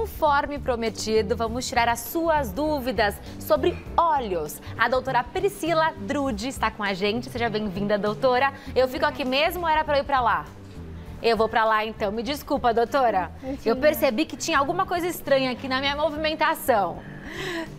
Conforme prometido, vamos tirar as suas dúvidas sobre olhos. A doutora Priscila Drude está com a gente. Seja bem-vinda, doutora. Eu fico aqui mesmo ou era para eu ir para lá? Eu vou para lá, então. Me desculpa, doutora. Eu percebi que tinha alguma coisa estranha aqui na minha movimentação.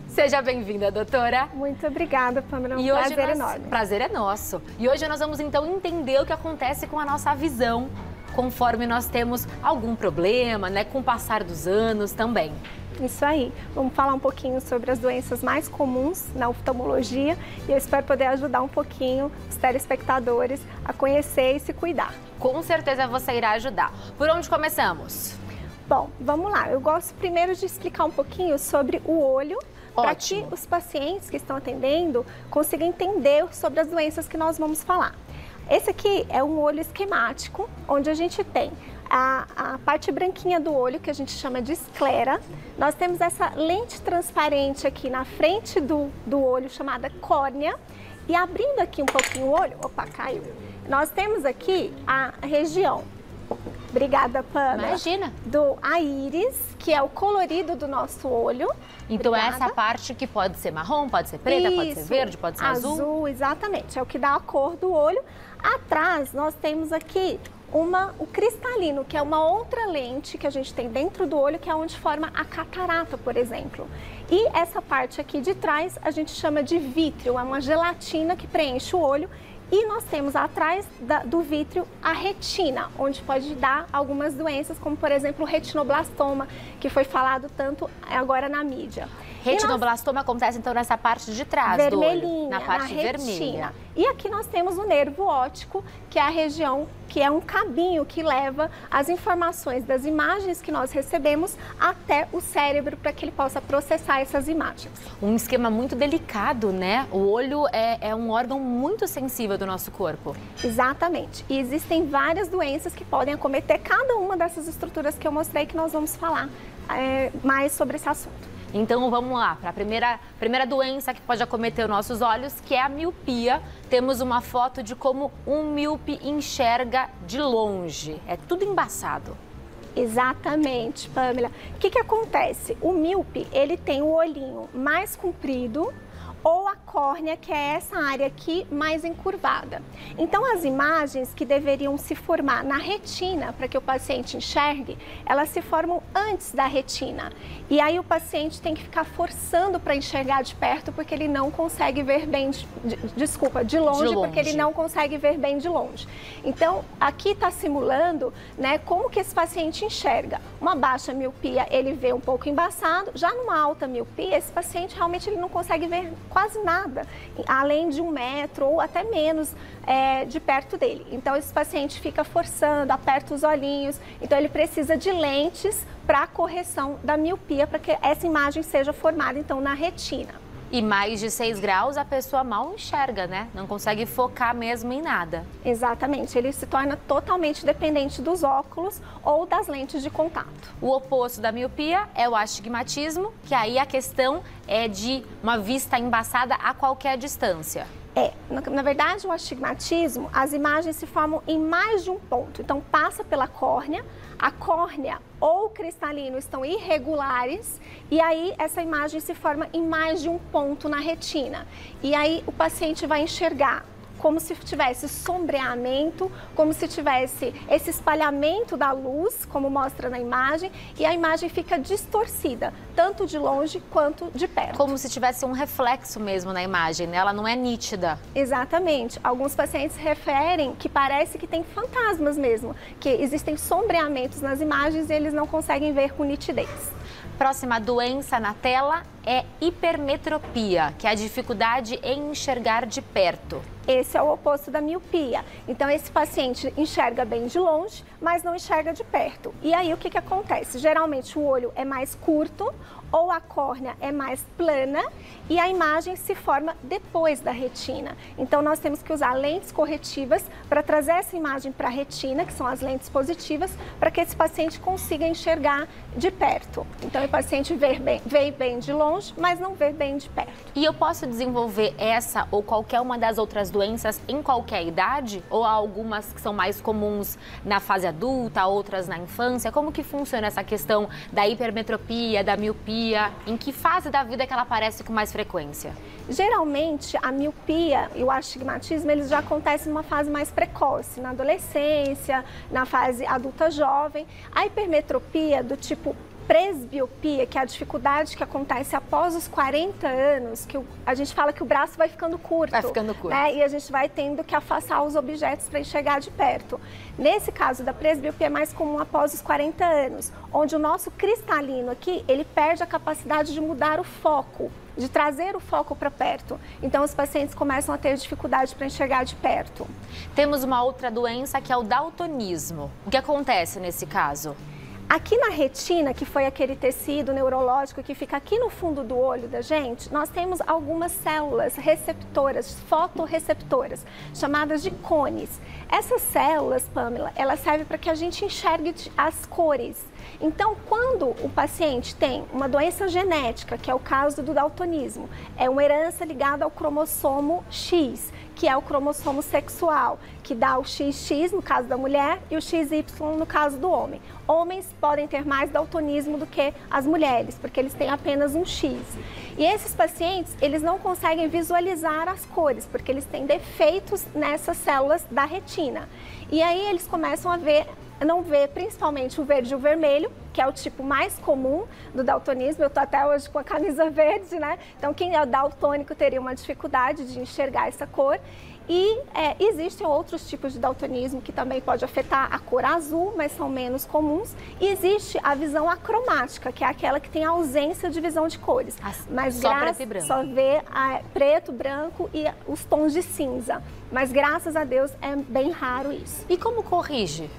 Seja bem-vinda, doutora. Muito obrigada, Pamela. Um prazer enorme. Prazer é nosso. E hoje nós vamos, então, entender o que acontece com a nossa visão, conforme nós temos algum problema, né, com o passar dos anos também. Isso aí. Vamos falar um pouquinho sobre as doenças mais comuns na oftalmologia e eu espero poder ajudar um pouquinho os telespectadores a conhecer e se cuidar. Com certeza você irá ajudar. Por onde começamos? Bom, vamos lá. Eu gosto primeiro de explicar um pouquinho sobre o olho, para que os pacientes que estão atendendo consigam entender sobre as doenças que nós vamos falar. Esse aqui é um olho esquemático, onde a gente tem a parte branquinha do olho, que a gente chama de esclera. Nós temos essa lente transparente aqui na frente do olho, chamada córnea. E abrindo aqui um pouquinho o olho, opa, caiu. Nós temos aqui a região, obrigada, Pamela. Imagina. A íris, que é o colorido do nosso olho. Então obrigada. Essa parte que pode ser marrom, pode ser preta, Isso. Pode ser verde, pode ser azul. Azul, exatamente, é o que dá a cor do olho. Atrás nós temos aqui o cristalino, que é uma outra lente que a gente tem dentro do olho, que é onde forma a catarata, por exemplo. E essa parte aqui de trás a gente chama de vítreo, é uma gelatina que preenche o olho. E nós temos atrás do vítreo a retina, onde pode dar algumas doenças, como por exemplo o retinoblastoma, que foi falado tanto agora na mídia. Retinoblastoma acontece então nessa parte de trás do olho, na parte vermelha. E aqui nós temos o nervo óptico, que é a região, que é um cabinho que leva as informações das imagens que nós recebemos até o cérebro para que ele possa processar essas imagens. Um esquema muito delicado, né? O olho é um órgão muito sensível do nosso corpo. Exatamente. E existem várias doenças que podem acometer cada uma dessas estruturas que eu mostrei, que nós vamos falar mais sobre esse assunto. Então vamos lá, para a primeira doença que pode acometer os nossos olhos, que é a miopia. Temos uma foto de como um míope enxerga de longe. É tudo embaçado. Exatamente, Pamela. O que acontece? O míope, ele tem o olhinho mais comprido, ou a córnea, que é essa área aqui mais encurvada. Então, as imagens que deveriam se formar na retina, para que o paciente enxergue, elas se formam antes da retina. E aí o paciente tem que ficar forçando para enxergar de perto, porque ele não consegue ver bem, de longe, porque ele não consegue ver bem de longe. Então, aqui está simulando, né, como que esse paciente enxerga. Uma baixa miopia, ele vê um pouco embaçado. Já numa alta miopia, esse paciente realmente ele não consegue ver quase nada, além de 1 metro ou até menos de perto dele. Então, esse paciente fica forçando, aperta os olhinhos, então ele precisa de lentes para a correção da miopia, para que essa imagem seja formada, então, na retina. E mais de 6 graus a pessoa mal enxerga, né? Não consegue focar mesmo em nada. Exatamente, ele se torna totalmente dependente dos óculos ou das lentes de contato. O oposto da miopia é o astigmatismo, que aí a questão é de uma vista embaçada a qualquer distância. Na verdade, o astigmatismo, as imagens se formam em mais de um ponto. Então, passa pela córnea, a córnea ou o cristalino estão irregulares e aí essa imagem se forma em mais de um ponto na retina. E aí o paciente vai enxergar como se tivesse sombreamento, como se tivesse esse espalhamento da luz, como mostra na imagem, e a imagem fica distorcida, tanto de longe quanto de perto. Como se tivesse um reflexo mesmo na imagem, né? Ela não é nítida. Exatamente. Alguns pacientes referem que parece que tem fantasmas mesmo, que existem sombreamentos nas imagens e eles não conseguem ver com nitidez. Próxima doença na tela é hipermetropia, que é a dificuldade em enxergar de perto. Esse é o oposto da miopia. Então, esse paciente enxerga bem de longe, mas não enxerga de perto. E aí, o que acontece? Geralmente, o olho é mais curto ou a córnea é mais plana e a imagem se forma depois da retina. Então, nós temos que usar lentes corretivas para trazer essa imagem para a retina, que são as lentes positivas, para que esse paciente consiga enxergar de perto. Então, Então, o paciente vê bem de longe, mas não vê bem de perto. E eu posso desenvolver essa ou qualquer uma das outras doenças em qualquer idade? Ou há algumas que são mais comuns na fase adulta, outras na infância? Como que funciona essa questão da hipermetropia, da miopia? Em que fase da vida que ela aparece com mais frequência? Geralmente, a miopia e o astigmatismo, eles já acontecem numa fase mais precoce, na adolescência, na fase adulta jovem. A hipermetropia do tipo presbiopia, que é a dificuldade que acontece após os 40 anos, que a gente fala que o braço vai ficando curto. Vai ficando curto. Né? E a gente vai tendo que afastar os objetos para enxergar de perto. Nesse caso da presbiopia é mais comum após os 40 anos, onde o nosso cristalino aqui, ele perde a capacidade de mudar o foco, de trazer o foco para perto. Então, os pacientes começam a ter dificuldade para enxergar de perto. Temos uma outra doença que é o daltonismo. O que acontece nesse caso? Aqui na retina, que foi aquele tecido neurológico que fica aqui no fundo do olho da gente, nós temos algumas células receptoras, fotorreceptoras, chamadas de cones. Essas células, Pamela, elas servem para que a gente enxergue as cores. Então, quando o paciente tem uma doença genética, que é o caso do daltonismo, é uma herança ligada ao cromossomo X, que é o cromossomo sexual, que dá o XX no caso da mulher e o XY no caso do homem. Homens podem ter mais daltonismo do que as mulheres, porque eles têm apenas um X. E esses pacientes, eles não conseguem visualizar as cores, porque eles têm defeitos nessas células da retina. E aí eles começam a não ver principalmente o verde e o vermelho, que é o tipo mais comum do daltonismo. Eu estou até hoje com a camisa verde, né? Então, quem é daltônico teria uma dificuldade de enxergar essa cor. E existem outros tipos de daltonismo que também pode afetar a cor azul, mas são menos comuns. E existe a visão acromática, que é aquela que tem ausência de visão de cores. Mas só preto e branco. Só vê preto, branco e os tons de cinza. Mas graças a Deus é bem raro isso. E como corrige?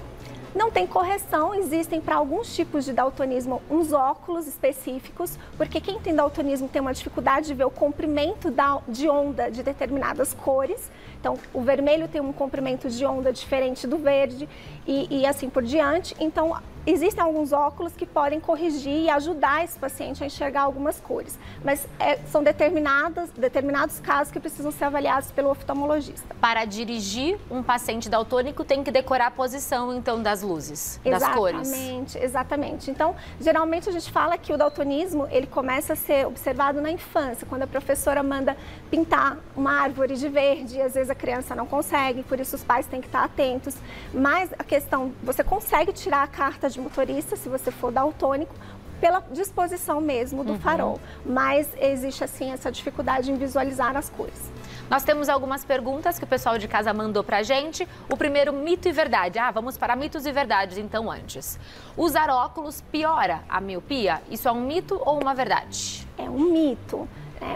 Não tem correção, existem para alguns tipos de daltonismo uns óculos específicos, porque quem tem daltonismo tem uma dificuldade de ver o comprimento de onda de determinadas cores. Então, o vermelho tem um comprimento de onda diferente do verde e assim por diante. Então, existem alguns óculos que podem corrigir e ajudar esse paciente a enxergar algumas cores, mas são determinados casos que precisam ser avaliados pelo oftalmologista. Para dirigir um paciente daltônico, tem que decorar a posição, então, das luzes, das cores. Exatamente. Então, geralmente a gente fala que o daltonismo, ele começa a ser observado na infância, quando a professora manda pintar uma árvore de verde, e às vezes a criança não consegue, por isso os pais têm que estar atentos. Mas a questão, você consegue tirar a carta de motorista, se você for daltônico, pela disposição mesmo do farol. Mas existe, assim, essa dificuldade em visualizar as cores. Nós temos algumas perguntas que o pessoal de casa mandou pra gente. O primeiro, mito e verdade. Vamos para mitos e verdades, então, antes. Usar óculos piora a miopia? Isso é um mito ou uma verdade? É um mito.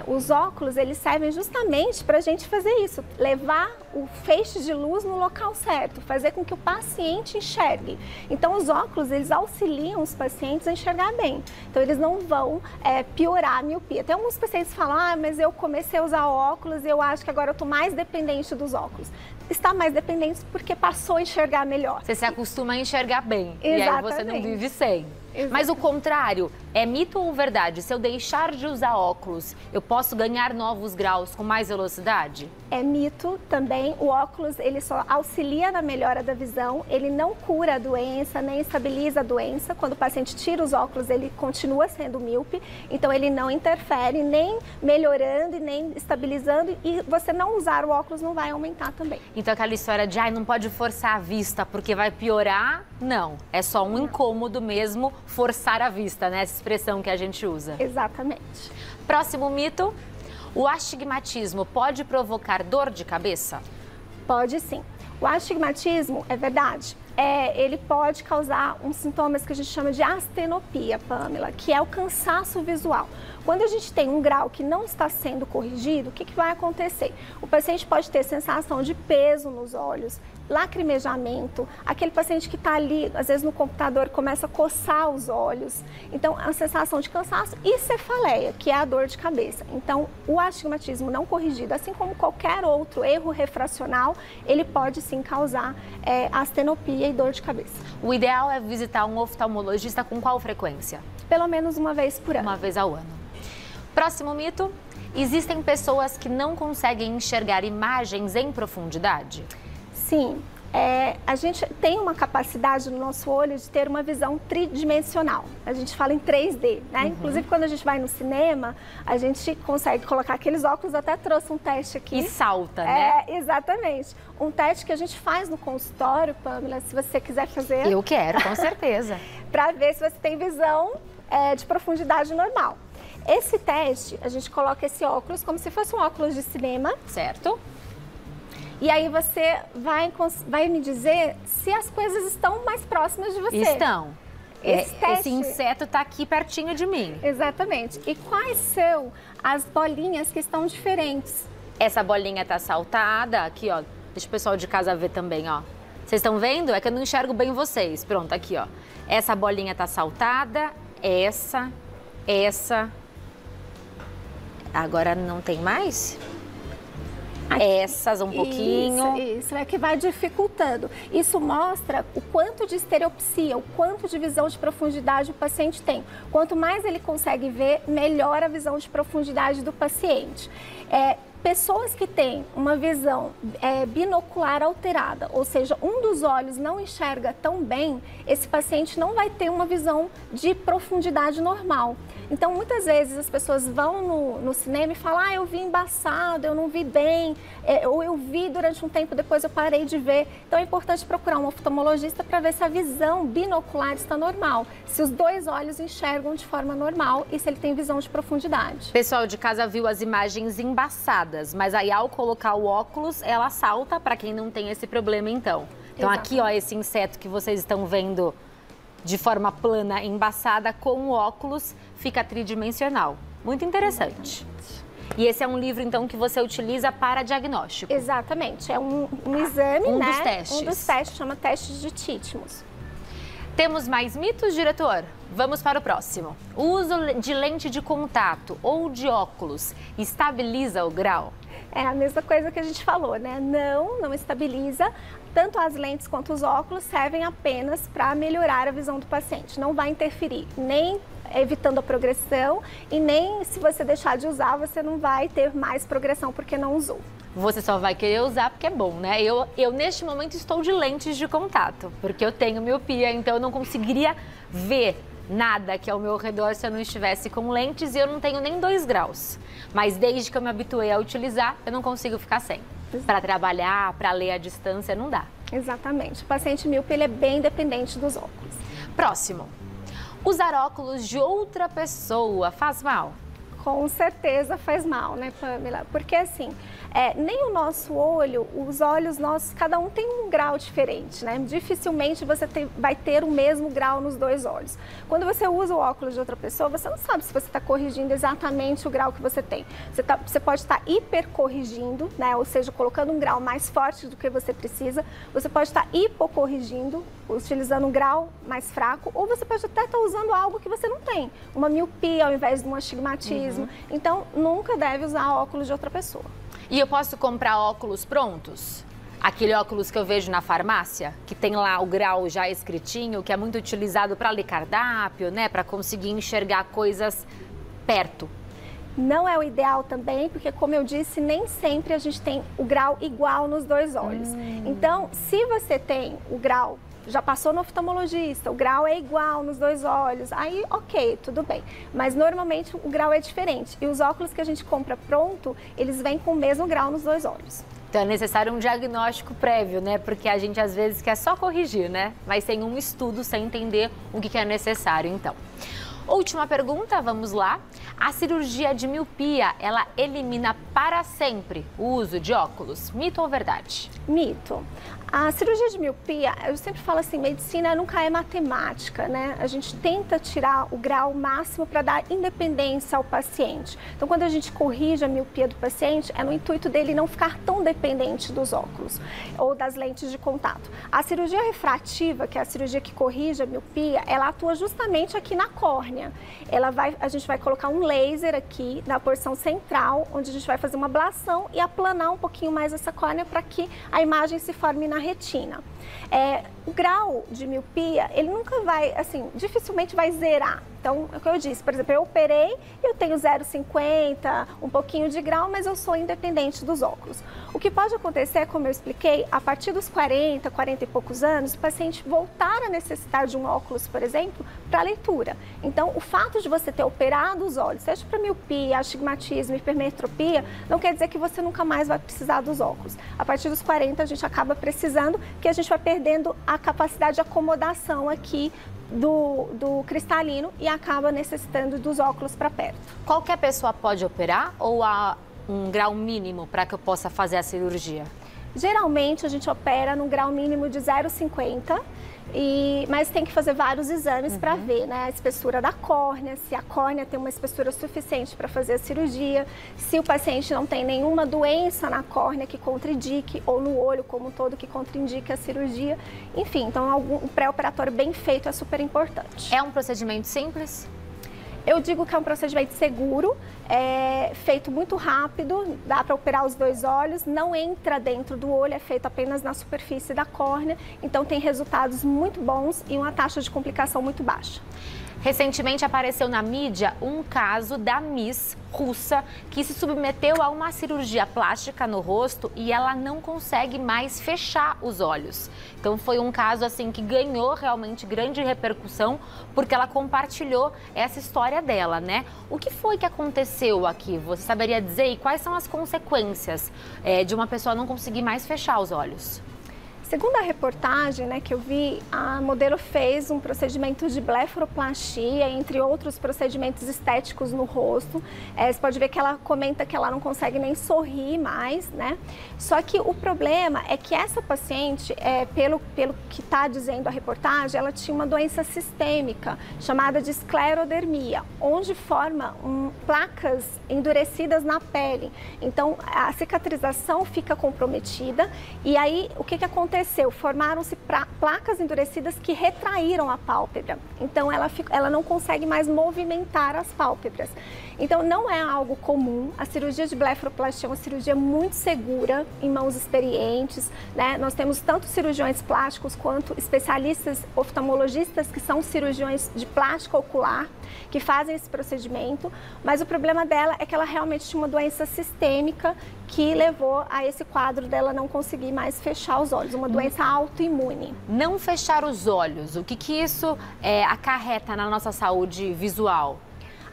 Os óculos, eles servem justamente para a gente fazer isso, levar o feixe de luz no local certo, fazer com que o paciente enxergue. Então, os óculos, eles auxiliam os pacientes a enxergar bem. Então, eles não vão piorar a miopia. Tem alguns pacientes que falam, mas eu comecei a usar óculos e eu acho que agora eu estou mais dependente dos óculos. Está mais dependente porque passou a enxergar melhor. Você se acostuma a enxergar bem. Exatamente. E aí você não vive sem. Exatamente. Mas o contrário, é mito ou verdade? Se eu deixar de usar óculos, eu posso ganhar novos graus com mais velocidade? É mito também. O óculos, ele só auxilia na melhora da visão, ele não cura a doença, nem estabiliza a doença. Quando o paciente tira os óculos, ele continua sendo míope, então ele não interfere nem melhorando e nem estabilizando, e você não usar o óculos não vai aumentar também. Então aquela história de, não pode forçar a vista porque vai piorar, não. É só um incômodo mesmo forçar a vista, né? Essa expressão que a gente usa. Exatamente. Próximo mito. O astigmatismo pode provocar dor de cabeça? Pode sim. O astigmatismo, é verdade, ele pode causar uns sintomas que a gente chama de astenopia, Pamela, que é o cansaço visual. Quando a gente tem um grau que não está sendo corrigido, o que vai acontecer? O paciente pode ter sensação de peso nos olhos, lacrimejamento, aquele paciente que está ali, às vezes no computador, começa a coçar os olhos. Então, a sensação de cansaço e cefaleia, que é a dor de cabeça. Então, o astigmatismo não corrigido, assim como qualquer outro erro refracional, ele pode sim causar astenopia e dor de cabeça. O ideal é visitar um oftalmologista com qual frequência? Pelo menos uma vez por ano. Uma vez ao ano. Próximo mito. Existem pessoas que não conseguem enxergar imagens em profundidade? Sim. A gente tem uma capacidade no nosso olho de ter uma visão tridimensional. A gente fala em 3D, né? Inclusive, quando a gente vai no cinema, a gente consegue colocar aqueles óculos. Eu até trouxe um teste aqui. E salta, né? Exatamente. Um teste que a gente faz no consultório, Pamela, se você quiser fazer. Eu quero, com certeza. Para ver se você tem visão de profundidade normal. Esse teste, a gente coloca esse óculos como se fosse um óculos de cinema. Certo. E aí você vai me dizer se as coisas estão mais próximas de você. Estão. Esse inseto está aqui pertinho de mim. Exatamente. E quais são as bolinhas que estão diferentes? Essa bolinha tá saltada, aqui ó, deixa o pessoal de casa ver também, ó. Vocês estão vendo? É que eu não enxergo bem vocês. Pronto, aqui ó. Essa bolinha tá saltada, essa. Agora não tem mais? Essas um pouquinho. Isso, é que vai dificultando. Isso mostra o quanto de estereopsia, o quanto de visão de profundidade o paciente tem. Quanto mais ele consegue ver, melhor a visão de profundidade do paciente. Pessoas que têm uma visão binocular alterada, ou seja, um dos olhos não enxerga tão bem, esse paciente não vai ter uma visão de profundidade normal. Então, muitas vezes as pessoas vão no cinema e falam, eu vi embaçado, eu não vi bem, ou eu vi durante um tempo, depois eu parei de ver. Então, é importante procurar um oftalmologista para ver se a visão binocular está normal, se os dois olhos enxergam de forma normal e se ele tem visão de profundidade. Pessoal de casa viu as imagens embaçadas, mas aí ao colocar o óculos, ela salta para quem não tem esse problema então. Então aqui, ó, esse inseto que vocês estão vendo de forma plana, embaçada, com o óculos, fica tridimensional. Muito interessante. E esse é um livro, então, que você utiliza para diagnóstico? Exatamente. É um exame, né? Dos testes. Um dos testes, chama testes de Titmus. Temos mais mitos, diretor? Vamos para o próximo. O uso de lente de contato ou de óculos estabiliza o grau? É a mesma coisa que a gente falou, né? Não estabiliza. Tanto as lentes quanto os óculos servem apenas para melhorar a visão do paciente. Não vai interferir nem evitando a progressão e nem se você deixar de usar, você não vai ter mais progressão porque não usou. Você só vai querer usar porque é bom, né? Eu neste momento estou de lentes de contato, porque eu tenho miopia, então eu não conseguiria ver nada aqui ao meu redor se eu não estivesse com lentes e eu não tenho nem 2 graus. Mas desde que eu me habituei a utilizar, eu não consigo ficar sem. Para trabalhar, para ler à distância, não dá. Exatamente. O paciente míope, ele é bem dependente dos óculos. Próximo. Usar óculos de outra pessoa faz mal? Com certeza faz mal, né, Pamela? Porque assim, nem o nosso olho, os olhos nossos, cada um tem um grau diferente, né? Dificilmente você vai ter o mesmo grau nos 2 olhos. Quando você usa o óculos de outra pessoa, você não sabe se você está corrigindo exatamente o grau que você tem. Você pode estar hipercorrigindo, né? Ou seja, colocando um grau mais forte do que você precisa. Você pode estar hipocorrigindo, utilizando um grau mais fraco, ou você pode até estar usando algo que você não tem. Uma miopia ao invés de um astigmatismo. Então, nunca deve usar óculos de outra pessoa. E eu posso comprar óculos prontos? Aquele óculos que eu vejo na farmácia, que tem lá o grau já escritinho, que é muito utilizado para ler cardápio, né? Para conseguir enxergar coisas perto. Não é o ideal também, porque como eu disse, nem sempre a gente tem o grau igual nos 2 olhos. Então, se você tem o grau, já passou no oftalmologista, o grau é igual nos 2 olhos, aí ok, tudo bem. Mas normalmente o grau é diferente e os óculos que a gente compra pronto, eles vêm com o mesmo grau nos 2 olhos. Então é necessário um diagnóstico prévio, né? Porque a gente às vezes quer só corrigir, né? Mas sem um estudo, sem entender o que é necessário, então. Última pergunta, vamos lá. A cirurgia de miopia, ela elimina para sempre o uso de óculos? Mito ou verdade? Mito. A cirurgia de miopia, eu sempre falo assim, medicina nunca é matemática, né? A gente tenta tirar o grau máximo para dar independência ao paciente. Então, quando a gente corrige a miopia do paciente, é no intuito dele não ficar tão dependente dos óculos ou das lentes de contato. A cirurgia refrativa, que é a cirurgia que corrige a miopia, ela atua justamente aqui na córnea. A gente vai colocar um laser aqui na porção central, onde a gente vai fazer uma ablação e aplanar um pouquinho mais essa córnea para que a imagem se forme na retina. O grau de miopia, ele nunca vai, assim, dificilmente vai zerar. Então, é o que eu disse, por exemplo, eu operei, eu tenho 0,50, um pouquinho de grau, mas eu sou independente dos óculos. O que pode acontecer, como eu expliquei, a partir dos 40 e poucos anos, o paciente voltar a necessitar de um óculos, por exemplo, para leitura. Então, o fato de você ter operado os olhos, seja para miopia, astigmatismo, hipermetropia, não quer dizer que você nunca mais vai precisar dos óculos. A partir dos 40, a gente acaba precisando, que a gente vai perdendo a capacidade de acomodação aqui do cristalino e acaba necessitando dos óculos para perto. Qualquer pessoa pode operar ou há um grau mínimo para que eu possa fazer a cirurgia? Geralmente a gente opera num grau mínimo de 0,50, mas tem que fazer vários exames para ver, né, a espessura da córnea, se a córnea tem uma espessura suficiente para fazer a cirurgia, se o paciente não tem nenhuma doença na córnea que contraindique, ou no olho como um todo que contraindique a cirurgia. Enfim, então um pré-operatório bem feito é super importante. É um procedimento simples? Eu digo que é um procedimento seguro, feito muito rápido, dá para operar os dois olhos, não entra dentro do olho, é feito apenas na superfície da córnea, então tem resultados muito bons e uma taxa de complicação muito baixa. Recentemente apareceu na mídia um caso da Miss russa que se submeteu a uma cirurgia plástica no rosto e ela não consegue mais fechar os olhos. Então foi um caso assim que ganhou realmente grande repercussão porque ela compartilhou essa história dela, né? O que foi que aconteceu aqui? Você saberia dizer e quais são as consequências de uma pessoa não conseguir mais fechar os olhos? Segundo a reportagem, né, que eu vi, a modelo fez um procedimento de blefaroplastia, entre outros procedimentos estéticos no rosto. Você pode ver que ela comenta que ela não consegue nem sorrir mais, né? Só que o problema é que essa paciente, pelo que está dizendo a reportagem, ela tinha uma doença sistêmica chamada de esclerodermia, onde forma placas endurecidas na pele. Então, a cicatrização fica comprometida e aí o que acontece? Formaram-se placas endurecidas que retraíram a pálpebra. Então, ela não consegue mais movimentar as pálpebras. Então, não é algo comum. A cirurgia de blefaroplastia é uma cirurgia muito segura em mãos experientes, né? Nós temos tanto cirurgiões plásticos quanto especialistas oftalmologistas que são cirurgiões de plástica ocular, que fazem esse procedimento, mas o problema dela é que ela realmente tinha uma doença sistêmica que levou a esse quadro dela não conseguir mais fechar os olhos, uma doença autoimune. Não fechar os olhos, o que isso acarreta na nossa saúde visual?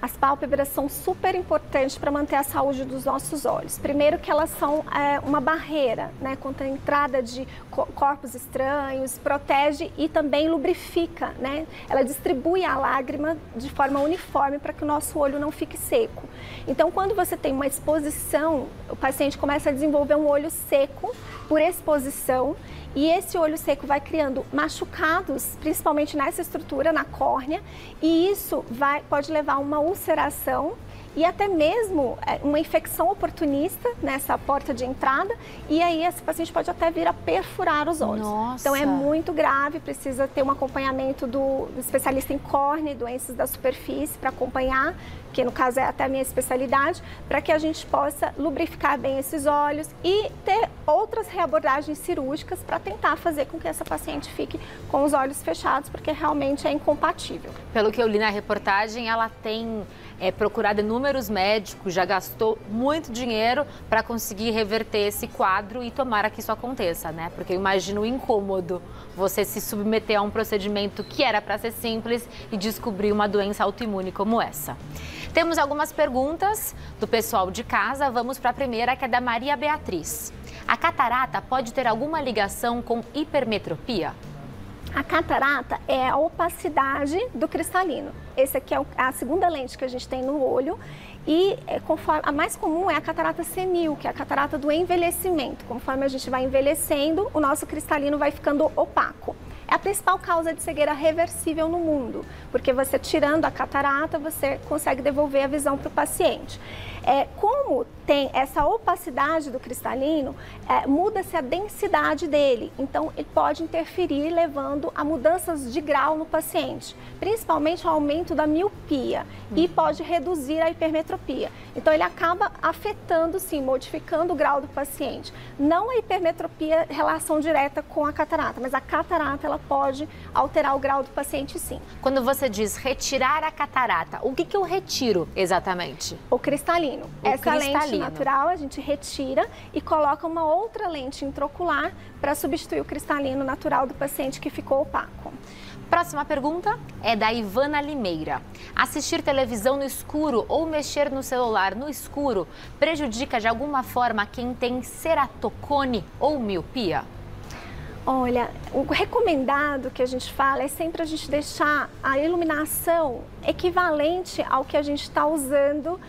As pálpebras são super importantes para manter a saúde dos nossos olhos. Primeiro que elas são uma barreira, né, contra a entrada de corpos estranhos, protege e também lubrifica, né? Ela distribui a lágrima de forma uniforme para que o nosso olho não fique seco. Então, quando você tem uma exposição, o paciente começa a desenvolver um olho seco por exposição. E esse olho seco vai criando machucados, principalmente nessa estrutura, na córnea, e isso pode levar a uma ulceração e até mesmo uma infecção oportunista nessa porta de entrada, e aí esse paciente pode até vir a perfurar os olhos. Nossa. Então é muito grave, precisa ter um acompanhamento do especialista em córnea e doenças da superfície para acompanhar, que no caso é até a minha especialidade, para que a gente possa lubrificar bem esses olhos e ter outras reabordagens cirúrgicas para tentar fazer com que essa paciente fique com os olhos fechados, porque realmente é incompatível. Pelo que eu li na reportagem, ela tem procurado inúmeros médicos, já gastou muito dinheiro para conseguir reverter esse quadro e tomara que isso aconteça, né? Porque eu imagino o incômodo você se submeter a um procedimento que era para ser simples e descobrir uma doença autoimune como essa. Temos algumas perguntas do pessoal de casa. Vamos para a primeira, que é da Maria Beatriz. A catarata pode ter alguma ligação com hipermetropia? A catarata é a opacidade do cristalino. Esse aqui é a segunda lente que a gente tem no olho e a mais comum é a catarata senil, que é a catarata do envelhecimento. Conforme a gente vai envelhecendo, o nosso cristalino vai ficando opaco. É a principal causa de cegueira reversível no mundo, porque você tirando a catarata, você consegue devolver a visão para o paciente. Como tem essa opacidade do cristalino, muda-se a densidade dele. Então, ele pode interferir, levando a mudanças de grau no paciente, principalmente o aumento da miopia, e pode reduzir a hipermetropia. Então, ele acaba afetando, sim, modificando o grau do paciente. Não a hipermetropia, relação direta com a catarata, mas a catarata, ela pode alterar o grau do paciente, sim. Quando você diz retirar a catarata, o que eu retiro exatamente? O cristalino. Essa lente natural a gente retira e coloca uma outra lente intraocular para substituir o cristalino natural do paciente que ficou opaco. Próxima pergunta é da Ivana Limeira. Assistir televisão no escuro ou mexer no celular no escuro prejudica de alguma forma quem tem ceratocone ou miopia? Olha, o recomendado que a gente fala é sempre a gente deixar a iluminação equivalente ao que a gente está usando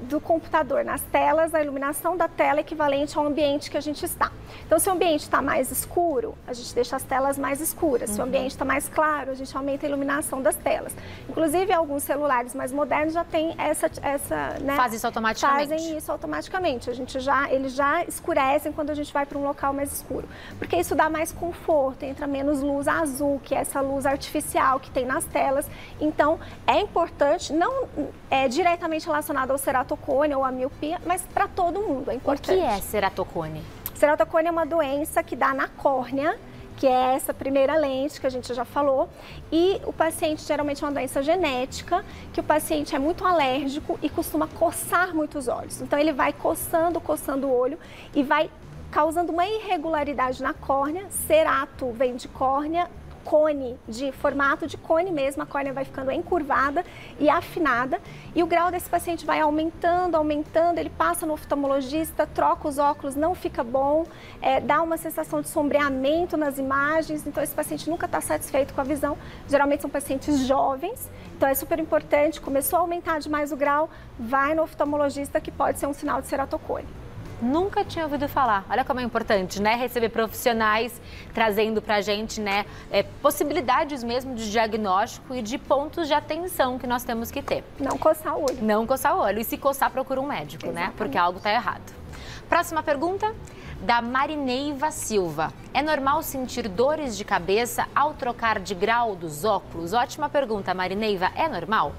do computador. Nas telas, a iluminação da tela é equivalente ao ambiente que a gente está. Então, se o ambiente está mais escuro, a gente deixa as telas mais escuras. Se o ambiente está mais claro, a gente aumenta a iluminação das telas. Inclusive, alguns celulares mais modernos já têm essa né? Faz isso automaticamente. Fazem isso automaticamente. Eles já escurecem quando a gente vai para um local mais escuro. Porque isso dá mais conforto, entra menos luz azul, que é essa luz artificial que tem nas telas. Então, é importante, não é diretamente relacionado ao ceratocone ou à miopia, mas para todo mundo é importante. O que é ceratocone? Ceratocone é uma doença que dá na córnea, que é essa primeira lente que a gente já falou, e o paciente geralmente é uma doença genética, que o paciente é muito alérgico e costuma coçar muito os olhos. Então, ele vai coçando o olho e vai causando uma irregularidade na córnea. Cerato vem de córnea, cone, de formato de cone mesmo, a córnea vai ficando encurvada e afinada, e o grau desse paciente vai aumentando, ele passa no oftalmologista, troca os óculos, não fica bom, dá uma sensação de sombreamento nas imagens, então esse paciente nunca está satisfeito com a visão. Geralmente são pacientes jovens, então é super importante, começou a aumentar demais o grau, vai no oftalmologista, que pode ser um sinal de ceratocone. Nunca tinha ouvido falar. Olha como é importante, né? Receber profissionais trazendo pra gente, né, possibilidades mesmo de diagnóstico e de pontos de atenção que nós temos que ter. Não coçar o olho. Não coçar o olho. E se coçar, procura um médico, Exatamente. Né? Porque algo tá errado. Próxima pergunta, da Marineiva Silva. É normal sentir dores de cabeça ao trocar de grau dos óculos? Ótima pergunta, Marineiva. É normal?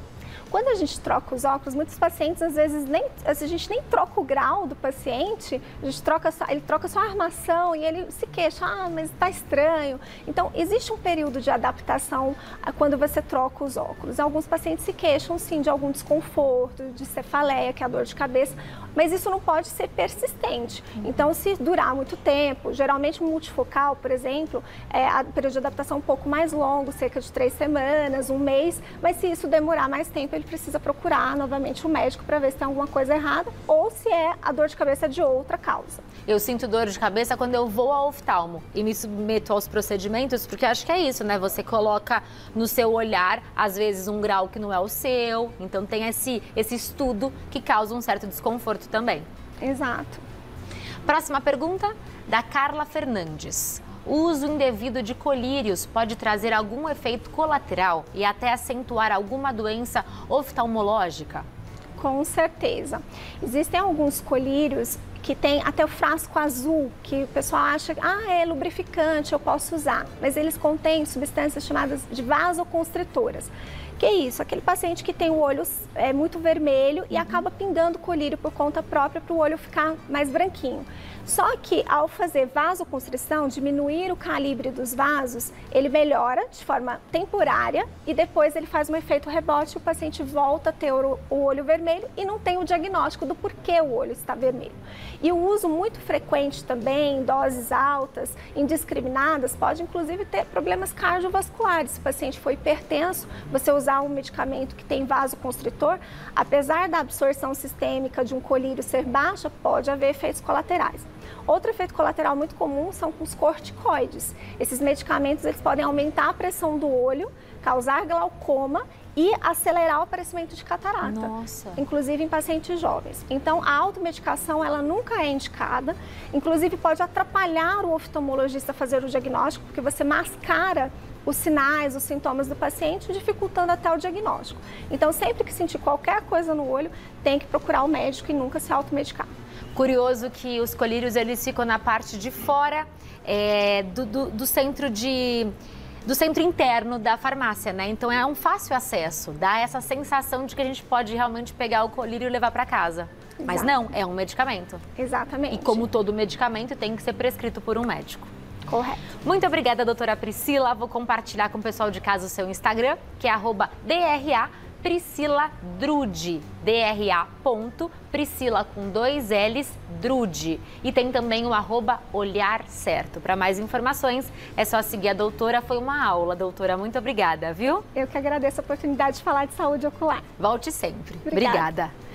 Quando a gente troca os óculos, muitos pacientes, às vezes, a gente nem troca o grau do paciente, ele troca só a armação e ele se queixa, mas está estranho. Então, existe um período de adaptação quando você troca os óculos. Alguns pacientes se queixam, sim, de algum desconforto, de cefaleia, que é a dor de cabeça, mas isso não pode ser persistente. Então, se durar muito tempo, geralmente um multifocal, por exemplo, a período de adaptação é um pouco mais longo, cerca de 3 semanas, 1 mês, mas se isso demorar mais tempo, ele precisa procurar novamente o médico para ver se tem alguma coisa errada ou se a dor de cabeça é de outra causa. Eu sinto dor de cabeça quando eu vou ao oftalmo e me submeto aos procedimentos, porque acho que é isso, né? Você coloca no seu olhar, às vezes, um grau que não é o seu, então tem esse estudo que causa um certo desconforto também. Exato. Próxima pergunta, da Carla Fernandes. O uso indevido de colírios pode trazer algum efeito colateral e até acentuar alguma doença oftalmológica? Com certeza. Existem alguns colírios que tem até o frasco azul, que o pessoal acha que é lubrificante, eu posso usar, mas eles contêm substâncias chamadas de vasoconstritoras. Que é isso? Aquele paciente que tem o olho muito vermelho e acaba pingando colírio por conta própria para o olho ficar mais branquinho. Só que ao fazer vasoconstrição, diminuir o calibre dos vasos, ele melhora de forma temporária e depois ele faz um efeito rebote e o paciente volta a ter o olho vermelho e não tem o diagnóstico do porquê o olho está vermelho. E o uso muito frequente também, em doses altas, indiscriminadas, pode inclusive ter problemas cardiovasculares. Se o paciente for hipertenso, você usar um medicamento que tem vasoconstritor, apesar da absorção sistêmica de um colírio ser baixa, pode haver efeitos colaterais. Outro efeito colateral muito comum são com os corticoides. Esses medicamentos eles podem aumentar a pressão do olho, causar glaucoma e acelerar o aparecimento de catarata. Nossa. Inclusive em pacientes jovens. Então, a automedicação ela nunca é indicada, inclusive pode atrapalhar o oftalmologista a fazer o diagnóstico, porque você mascara os sinais, os sintomas do paciente, dificultando até o diagnóstico. Então, sempre que sentir qualquer coisa no olho, tem que procurar o médico e nunca se automedicar. Curioso que os colírios, eles ficam na parte de fora do centro interno da farmácia, né? Então é um fácil acesso, dá essa sensação de que a gente pode realmente pegar o colírio e levar para casa. Mas não, é um medicamento. Exatamente. E como todo medicamento, tem que ser prescrito por um médico. Correto. Muito obrigada, doutora Priscila. Vou compartilhar com o pessoal de casa o seu Instagram, que é @DRA Priscila Drude, DRA.Priscila com 2 L's, Drude. E tem também o @Olhar Certo. Para mais informações, é só seguir a doutora. Foi uma aula, doutora. Muito obrigada, viu? Eu que agradeço a oportunidade de falar de saúde ocular. Volte sempre. Obrigada. Obrigada.